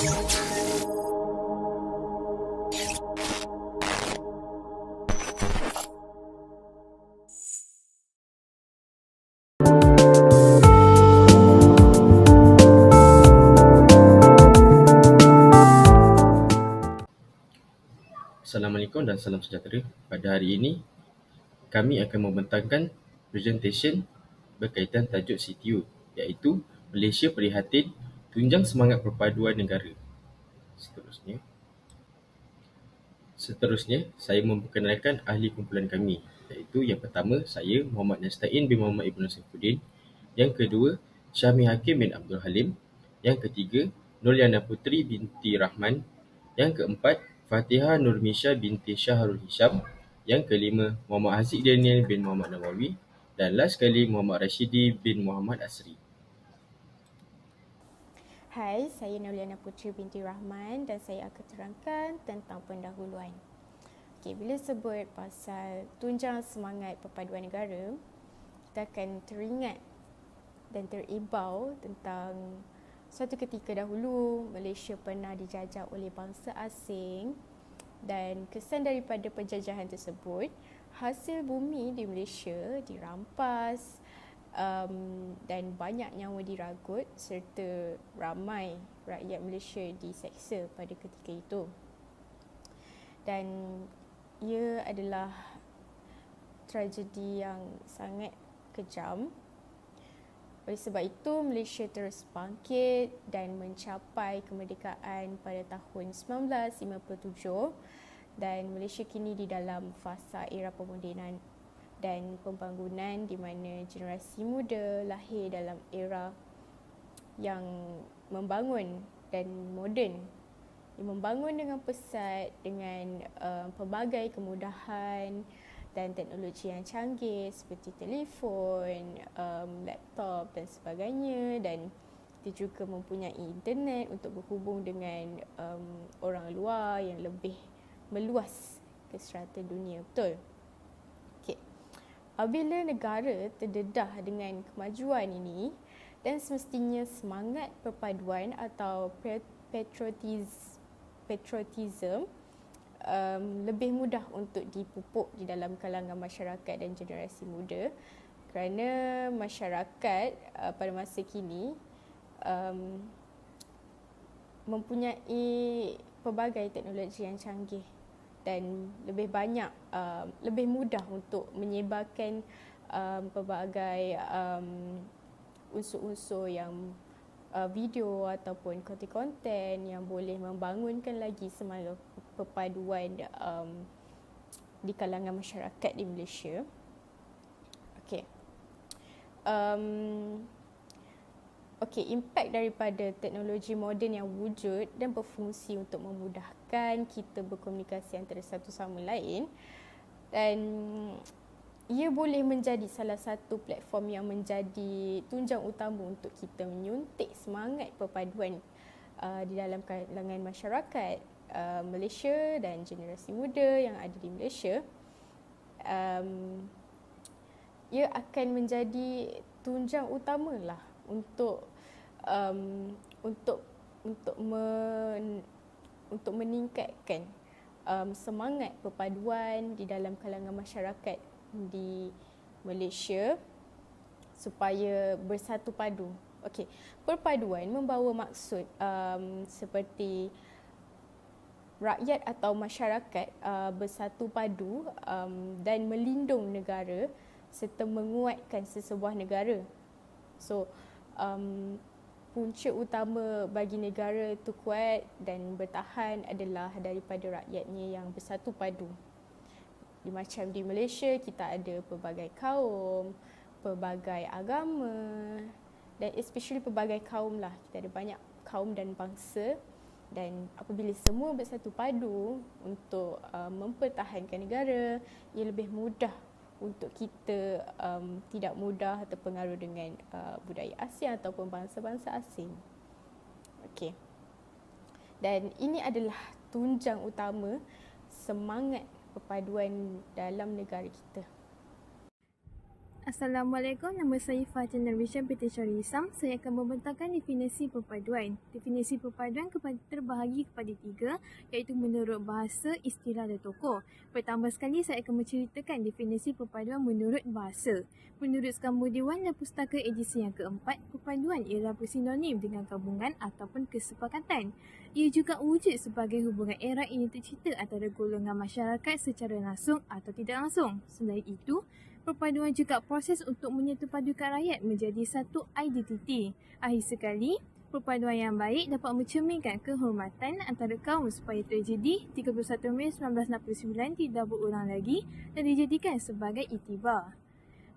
Assalamualaikum dan salam sejahtera. Pada hari ini, kami akan membentangkan presentation berkaitan tajuk CTU, iaitu Malaysia Prihatin Tunjang Semangat Perpaduan Negara. Seterusnya, saya memperkenalkan ahli kumpulan kami, iaitu yang pertama, saya Muhammad Nasta'in bin Muhammad Ibn Saifuddin. Yang kedua, Syahmi Hakim bin Abdul Halim. Yang ketiga, Nurliana Putri binti Rahman. Yang keempat, Fatihah Nurmisha binti Syahrul Hisham. Yang kelima, Muhammad Haziq Daniel bin Muhammad Nawawi. Dan last sekali, Muhammad Rashidi bin Muhammad Asri. Hai, saya Nurliana Putri binti Rahman dan saya akan terangkan tentang pendahuluan. Bila sebut pasal tunjang semangat perpaduan negara, kita akan teringat dan teribau tentang suatu ketika dahulu Malaysia pernah dijajah oleh bangsa asing dan kesan daripada penjajahan tersebut, hasil bumi di Malaysia dirampas, dan banyak nyawa diragut serta ramai rakyat Malaysia diseksa pada ketika itu. Dan ia adalah tragedi yang sangat kejam. Oleh sebab itu, Malaysia terus bangkit dan mencapai kemerdekaan pada tahun 1957 dan Malaysia kini di dalam fasa era pemodenan dan pembangunan di mana generasi muda lahir dalam era yang membangun dan moden. Ia membangun dengan pesat, dengan pelbagai kemudahan dan teknologi yang canggih seperti telefon, laptop dan sebagainya, dan dia juga mempunyai internet untuk berhubung dengan orang luar yang lebih meluas ke strata dunia. Betul? Apabila negara terdedah dengan kemajuan ini dan semestinya semangat perpaduan atau patriotism lebih mudah untuk dipupuk di dalam kalangan masyarakat dan generasi muda, kerana masyarakat pada masa kini mempunyai pelbagai teknologi yang canggih dan lebih banyak, lebih mudah untuk menyebarkan pelbagai unsur-unsur yang video ataupun konten-konten yang boleh membangunkan lagi semangat perpaduan di kalangan masyarakat di Malaysia. Impak daripada teknologi moden yang wujud dan berfungsi untuk memudahkan kita berkomunikasi antara satu sama lain, dan ia boleh menjadi salah satu platform yang menjadi tunjang utama untuk kita menyuntik semangat perpaduan di dalam kalangan masyarakat Malaysia dan generasi muda yang ada di Malaysia. Ia akan menjadi tunjang utamalah untuk meningkatkan semangat perpaduan di dalam kalangan masyarakat di Malaysia supaya bersatu padu. Perpaduan membawa maksud seperti rakyat atau masyarakat bersatu padu dan melindung negara serta menguatkan sesebuah negara. Punca utama bagi negara itu kuat dan bertahan adalah daripada rakyatnya yang bersatu padu. Macam di Malaysia, kita ada pelbagai kaum, pelbagai agama dan especially pelbagai kaum lah. Kita ada banyak kaum dan bangsa, dan apabila semua bersatu padu untuk mempertahankan negara, ia lebih mudah untuk kita tidak mudah terpengaruh dengan budaya asing ataupun bangsa-bangsa asing. Dan ini adalah tunjang utama semangat perpaduan dalam negara kita. Assalamualaikum, nama saya Fatin Darwishan binti Syarif Isam. Saya akan membentangkan definisi perpaduan. Definisi perpaduan terbahagi kepada 3, iaitu menurut bahasa, istilah dan tokoh. Pertama sekali, saya akan menceritakan definisi perpaduan menurut bahasa. Menurut Skambo Dewan dan Pustaka edisi yang keempat, perpaduan ialah bersinonim dengan gabungan ataupun kesepakatan. Ia juga wujud sebagai hubungan erat yang tercipta antara golongan masyarakat secara langsung atau tidak langsung. Selain itu, perpaduan juga proses untuk menyatupadukan rakyat menjadi satu identiti. Akhir sekali, perpaduan yang baik dapat mencerminkan kehormatan antara kaum supaya tragedi 31 Mei 1969 tidak berulang lagi dan dijadikan sebagai iktibar.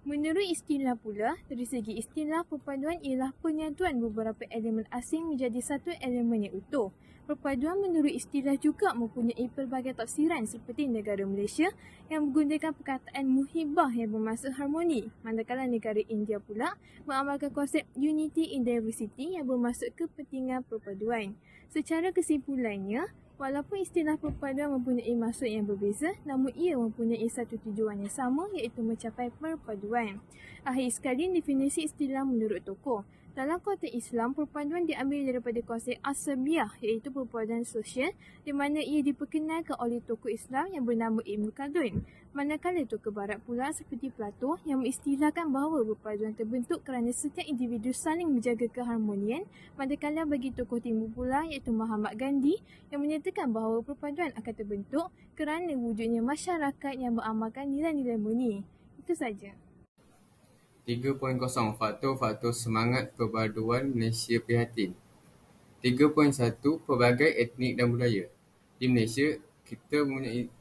Menurut istilah pula, dari segi istilah, perpaduan ialah penyatuan beberapa elemen asing menjadi satu elemen yang utuh. Perpaduan menurut istilah juga mempunyai pelbagai tafsiran seperti negara Malaysia yang menggunakan perkataan muhibah yang bermaksud harmoni, manakala negara India pula mengamalkan konsep unity in diversity yang bermaksud kepentingan perpaduan. Secara kesimpulannya, walaupun istilah perpaduan mempunyai maksud yang berbeza, namun ia mempunyai satu tujuan yang sama, iaitu mencapai perpaduan. Akhir sekali, definisi istilah menurut tokoh. Dalam konteks Islam, perpaduan diambil daripada konsep asabiyah, iaitu perpaduan sosial, di mana ia diperkenalkan oleh tokoh Islam yang bernama Ibn Khaldun. Manakala tokoh Barat pula seperti Plato yang mengistilahkan bahawa perpaduan terbentuk kerana setiap individu saling menjaga keharmonian, manakala bagi tokoh Timur pula iaitu Mahatma Gandhi yang menyatakan bahawa perpaduan akan terbentuk kerana wujudnya masyarakat yang beramalkan nilai-nilai murni. Itu saja. 3.0 Faktor-faktor semangat perpaduan Malaysia prihatin. 3.1 Pelbagai etnik dan budaya. Di Malaysia, kita mempunyai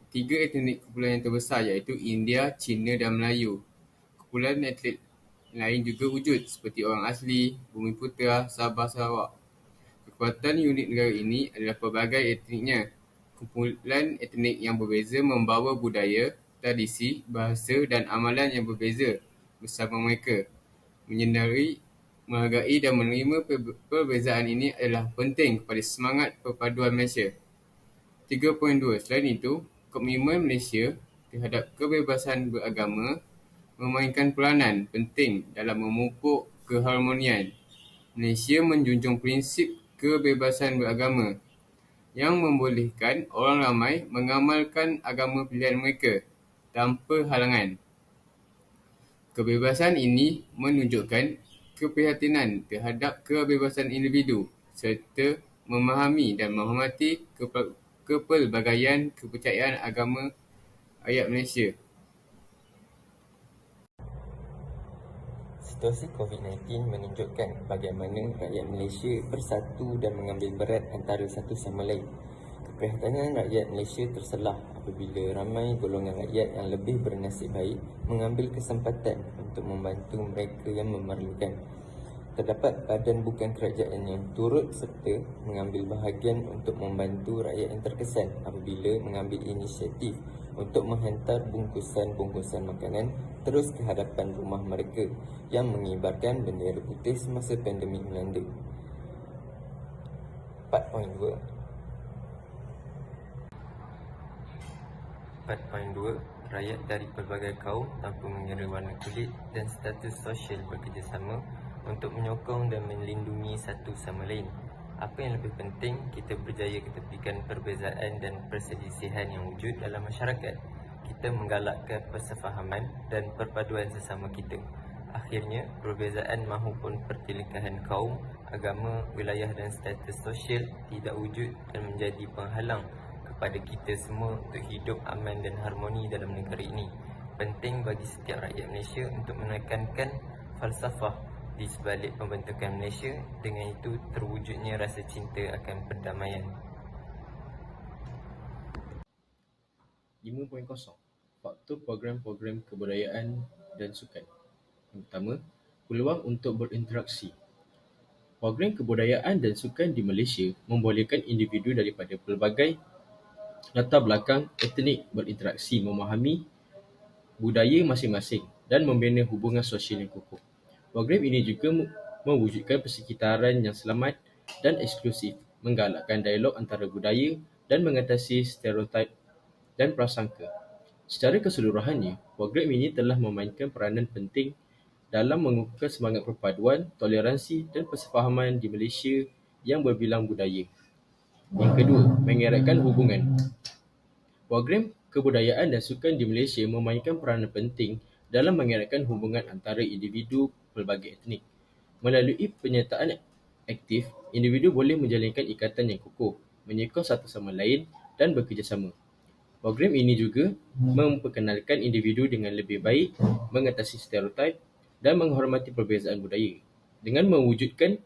tiga etnik kumpulan yang terbesar, iaitu India, Cina dan Melayu. Kumpulan etnik lain juga wujud seperti orang asli, Bumi Putera, Sabah, Sarawak. Kekuatan unik negara ini adalah pelbagai etniknya. Kumpulan etnik yang berbeza membawa budaya, tradisi, bahasa dan amalan yang berbeza bersama mereka. Menyedari, menghargai dan menerima perbezaan ini adalah penting kepada semangat perpaduan Malaysia. 3.2 Selain itu, komitmen Malaysia terhadap kebebasan beragama memainkan peranan penting dalam memupuk keharmonian. Malaysia menjunjung prinsip kebebasan beragama yang membolehkan orang ramai mengamalkan agama pilihan mereka tanpa halangan. Kebebasan ini menunjukkan keprihatinan terhadap kebebasan individu serta memahami dan menghormati kepelbagaian kepercayaan agama rakyat Malaysia. Situasi COVID-19 menunjukkan bagaimana rakyat Malaysia bersatu dan mengambil berat antara satu sama lain. Keprihatinan rakyat Malaysia terselah apabila ramai golongan rakyat yang lebih bernasib baik mengambil kesempatan untuk membantu mereka yang memerlukan. Terdapat badan bukan kerajaan yang turut serta mengambil bahagian untuk membantu rakyat yang terkesan apabila mengambil inisiatif untuk menghantar bungkusan-bungkusan makanan terus ke hadapan rumah mereka yang mengibarkan bendera putih semasa pandemik melanda. 4.2 Rakyat dari pelbagai kaum tanpa mengira warna kulit dan status sosial bekerjasama untuk menyokong dan melindungi satu sama lain. Apa yang lebih penting, kita berjaya ketepikan perbezaan dan perselisihan yang wujud dalam masyarakat. Kita menggalakkan persefahaman dan perpaduan sesama kita. Akhirnya, perbezaan mahupun pertelingkahan kaum, agama, wilayah dan status sosial tidak wujud dan menjadi penghalang kepada kita semua untuk hidup aman dan harmoni dalam negara ini. Penting bagi setiap rakyat Malaysia untuk menekankan falsafah di sebalik pembentukan Malaysia, dengan itu terwujudnya rasa cinta akan perdamaian. 5.0 Faktor program-program kebudayaan dan sukan. Yang pertama, peluang untuk berinteraksi. Program kebudayaan dan sukan di Malaysia membolehkan individu daripada pelbagai latar belakang etnik berinteraksi, memahami budaya masing-masing dan membina hubungan sosial yang kukuh. Program ini juga mewujudkan persekitaran yang selamat dan eksklusif, menggalakkan dialog antara budaya dan mengatasi stereotip dan prasangka. Secara keseluruhannya, program ini telah memainkan peranan penting dalam mengukuhkan semangat perpaduan, toleransi dan persefahaman di Malaysia yang berbilang budaya. Yang kedua, mengeratkan hubungan. Program kebudayaan dan sukan di Malaysia memainkan peranan penting dalam mengeratkan hubungan antara individu pelbagai etnik. Melalui penyertaan aktif, individu boleh menjalinkan ikatan yang kukuh, menyokong satu sama lain dan bekerjasama. Program ini juga memperkenalkan individu dengan lebih baik mengatasi stereotip dan menghormati perbezaan budaya dengan mewujudkan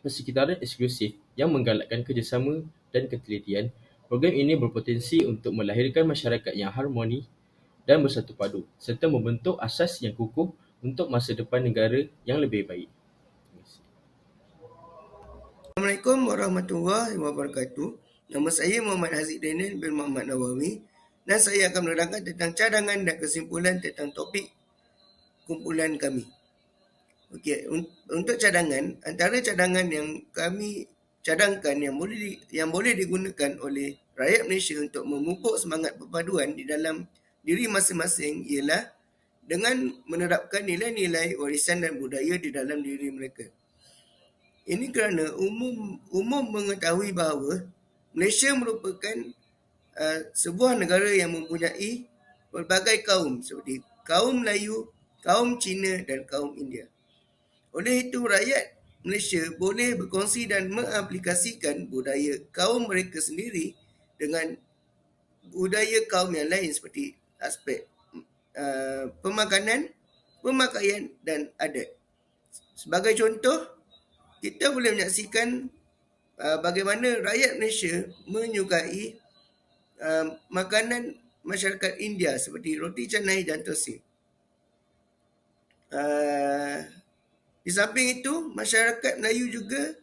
persekitaran eksklusif yang menggalakkan kerjasama dan ketelitian. Program ini berpotensi untuk melahirkan masyarakat yang harmoni dan bersatu padu serta membentuk asas yang kukuh untuk masa depan negara yang lebih baik. Terima kasih. Assalamualaikum warahmatullahi wabarakatuh. Nama saya Muhammad Haziq Daniel bin Muhammad Nawawi dan saya akan menerangkan tentang cadangan dan kesimpulan tentang topik kumpulan kami. Okey, untuk cadangan, antara cadangan yang kami cadangkan yang boleh digunakan oleh rakyat Malaysia untuk memupuk semangat perpaduan di dalam diri masing-masing ialah dengan menerapkan nilai-nilai warisan dan budaya di dalam diri mereka. Ini kerana umum mengetahui bahawa Malaysia merupakan sebuah negara yang mempunyai pelbagai kaum seperti kaum Melayu, kaum Cina dan kaum India. Oleh itu, rakyat Malaysia boleh berkongsi dan mengaplikasikan budaya kaum mereka sendiri dengan budaya kaum yang lain seperti aspek pemakanan, pemakaian dan adat. Sebagai contoh, kita boleh menyaksikan bagaimana rakyat Malaysia menyukai makanan masyarakat India seperti roti canai dan thosai. Di samping itu, masyarakat Melayu juga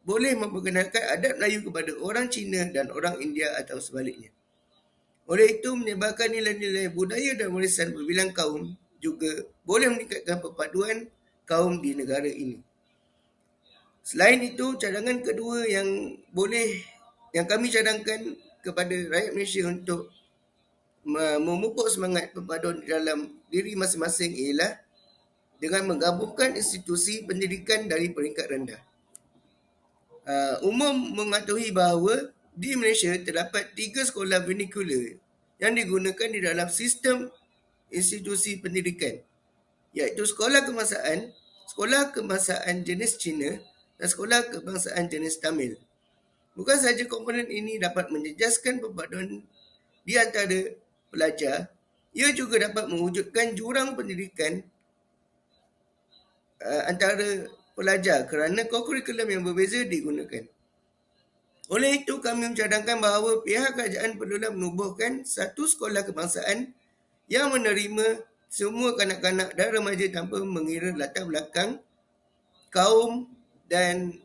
boleh memperkenalkan adat Melayu kepada orang Cina dan orang India atau sebaliknya. Oleh itu, menyebarkan nilai-nilai budaya dan warisan berbilang kaum juga boleh meningkatkan perpaduan kaum di negara ini. Selain itu, cadangan kedua yang kami cadangkan kepada rakyat Malaysia untuk memupuk semangat perpaduan di dalam diri masing-masing ialah dengan menggabungkan institusi pendidikan dari peringkat rendah. Umum mengetahui bahawa di Malaysia terdapat 3 sekolah vernacular yang digunakan di dalam sistem institusi pendidikan, iaitu sekolah kebangsaan jenis Cina dan sekolah kebangsaan jenis Tamil. Bukan sahaja komponen ini dapat menjejaskan perpaduan di antara pelajar, ia juga dapat mewujudkan jurang pendidikan antara pelajar kerana kurikulum yang berbeza digunakan. Oleh itu, kami mencadangkan bahawa pihak kerajaan perlulah menubuhkan satu sekolah kebangsaan yang menerima semua kanak-kanak dan remaja tanpa mengira latar belakang, kaum dan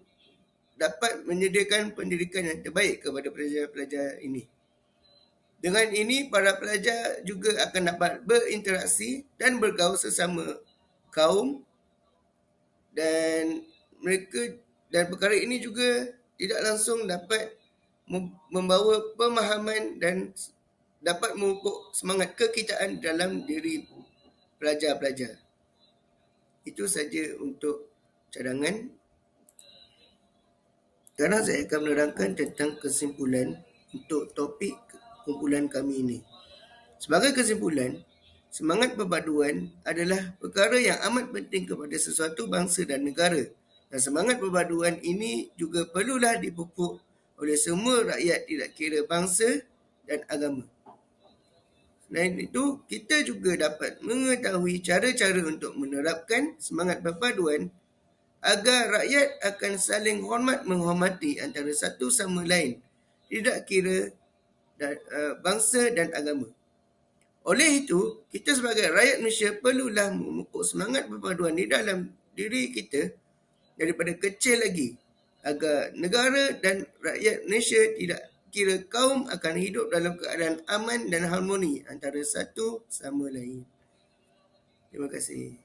dapat menyediakan pendidikan yang terbaik kepada pelajar-pelajar ini. Dengan ini, para pelajar juga akan dapat berinteraksi dan bergaul sesama kaum dan perkara ini juga tidak langsung dapat membawa pemahaman dan dapat memupuk semangat kekitaan dalam diri pelajar-pelajar. Itu saja untuk cadangan. Sekarang saya akan menerangkan tentang kesimpulan untuk topik kumpulan kami ini. Sebagai kesimpulan, semangat perpaduan adalah perkara yang amat penting kepada sesuatu bangsa dan negara. Dan semangat perpaduan ini juga perlulah dipupuk oleh semua rakyat tidak kira bangsa dan agama. Selain itu, kita juga dapat mengetahui cara-cara untuk menerapkan semangat perpaduan agar rakyat akan saling hormat menghormati antara satu sama lain, tidak kira bangsa dan agama. Oleh itu, kita sebagai rakyat Malaysia perlulah memupuk semangat perpaduan di dalam diri kita daripada kecil lagi agar negara dan rakyat Malaysia tidak kira kaum akan hidup dalam keadaan aman dan harmoni antara satu sama lain. Terima kasih.